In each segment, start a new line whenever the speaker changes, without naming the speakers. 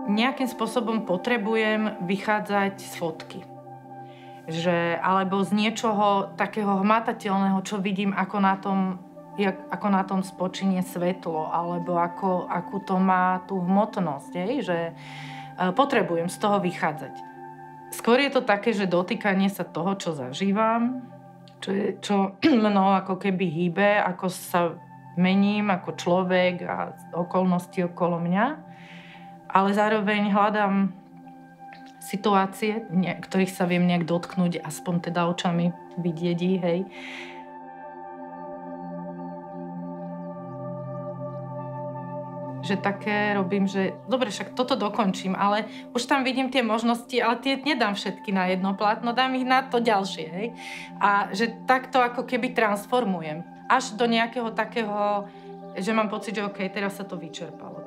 nejakým spôsobom potrebujem vychádzať z fotky. Alebo z niečoho takého hmatateľného, čo vidím, ako na tom spočinie svetlo, alebo akú to má tú hmotnosť, že potrebujem z toho vychádzať. Skôr je to také, že dotýkanie sa toho, čo zažívam, čo mnou ako keby hýbe, ako sa mením ako človek a okolnosti okolo mňa, ale zároveň hľadám situácie, ktorých sa viem nejak dotknúť, aspoň teda očami vidieť, hej. Že také robím, že dobre, však toto dokončím, ale už tam vidím tie možnosti, ale tie nedám všetky na jedno plátno, dám ich na to ďalšie, hej. A že takto ako keby transformujem. Až do nejakého takého, že mám pocit, že okej, teraz sa to vyčerpalo.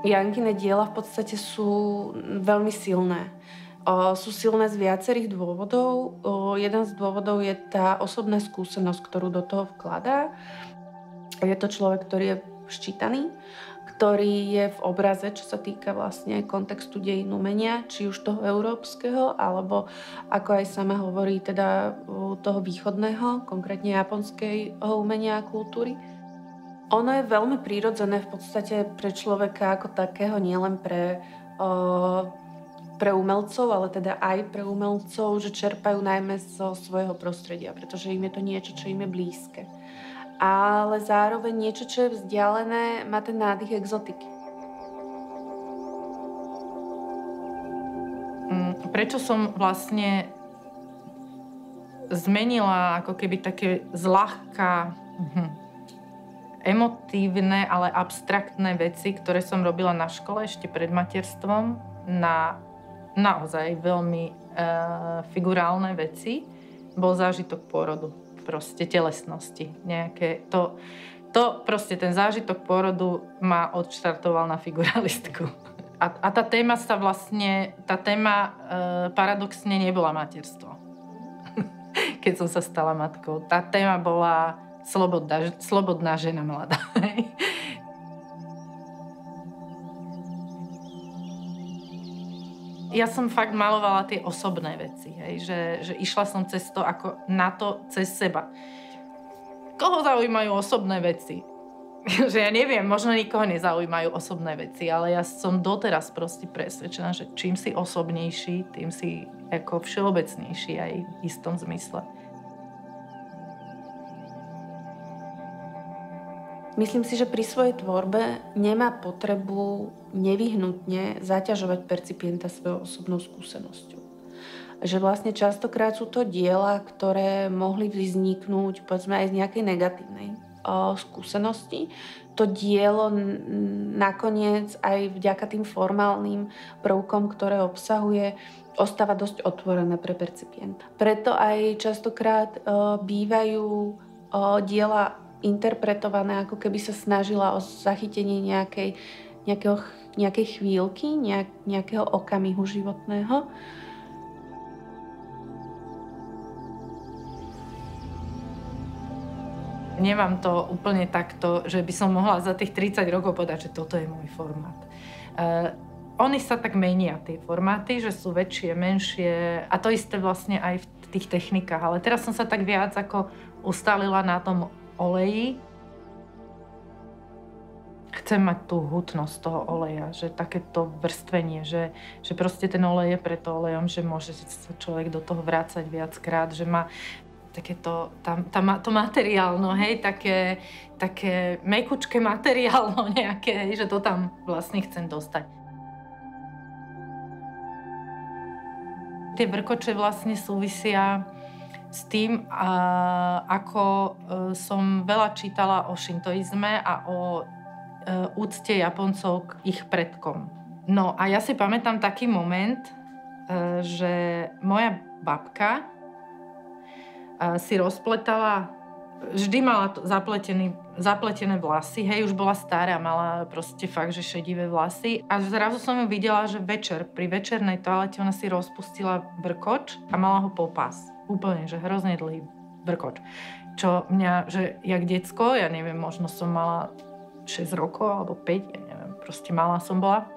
Jankine diela v podstate sú veľmi silné. Sú silné z viacerých dôvodov. Jeden z dôvodov je tá osobná skúsenosť, ktorú do toho vkladá. Je to človek, ktorý je ščítaný, ktorý je v obraze, čo sa týka vlastne kontextu dejín umenia, či už toho európskeho, alebo ako aj sama hovorí, teda toho východného, konkrétne japonského umenia a kultúry. Ono je veľmi prirodzené v podstate pre človeka ako takého, nielen pre umelcov, ale teda aj pre umelcov, že čerpajú najmä zo svojho prostredia, pretože im je to niečo, čo im je blízke. Ale zároveň niečo, čo je vzdialené, má ten nádych exotiky.
Prečo som vlastne zmenila ako keby také zľahka emotívne, ale abstraktné veci, ktoré som robila na škole ešte pred materstvom, na naozaj veľmi figurálne veci, bol zážitok pôrodu, proste telesnosti. Nejaké proste ten zážitok pôrodu ma odštartoval na figuralistku. A tá téma paradoxne nebola materstvo. Keď som sa stala matkou. Tá téma bola slobodná žena mladá. Ja som fakt malovala tie osobné veci, že išla som cez to, ako na to cez seba. Koho zaujímajú osobné veci? Že ja neviem, možno nikoho nezaujímajú osobné veci, ale ja som doteraz proste presvedčená, že čím si osobnejší, tým si ako všeobecnejší aj v istom zmysle.
Myslím si, že pri svojej tvorbe nemá potrebu nevyhnutne zaťažovať percipienta svojou osobnou skúsenosťou. Že vlastne častokrát sú to diela, ktoré mohli vzniknúť povedzme aj z nejakej negatívnej skúsenosti. To dielo nakoniec aj vďaka tým formálnym prvkom, ktoré obsahuje, ostáva dosť otvorené pre percipienta. Preto aj častokrát bývajú diela interpretované, ako keby sa snažila o zachytenie nejakej chvíľky, nejakého okamihu životného.
Nemám to úplne takto, že by som mohla za tých 30 rokov povedať, že toto je môj formát. Oni sa tak menia, tie formáty, že sú väčšie, menšie a to isté vlastne aj v tých technikách. Ale teraz som sa tak viac ako ustalila na tom oleji. Chcem mať tú hutnosť toho oleja, že takéto vrstvenie, že proste ten olej je preto olejom, že môže sa človek do toho vrácať viackrát, že má takéto, to materiálno, hej, také mekučké materiálno nejaké, hej, že to tam vlastne chcem dostať. Tie vrkoče vlastne súvisia s tým, ako som veľa čítala o šintoizme a o úcte Japoncov k ich predkom. No a ja si pamätám taký moment, že moja babka si rozpletala, vždy mala zapletené vlasy, hej, už bola stará, mala proste fakt, že šedivé vlasy. A zrazu som ju videla, že pri večernej toalete ona si rozpustila vrkoč a mala ho po pás. Úplne, že hrozne dlhý vrkoč. Čo mňa, že jak decko, ja neviem, možno som mala 6 rokov alebo 5, ja neviem, proste malá som bola.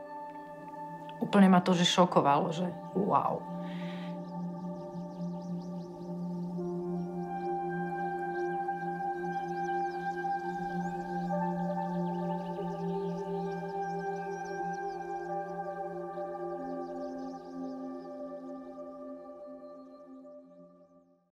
Úplne ma to, že šokovalo, že wow.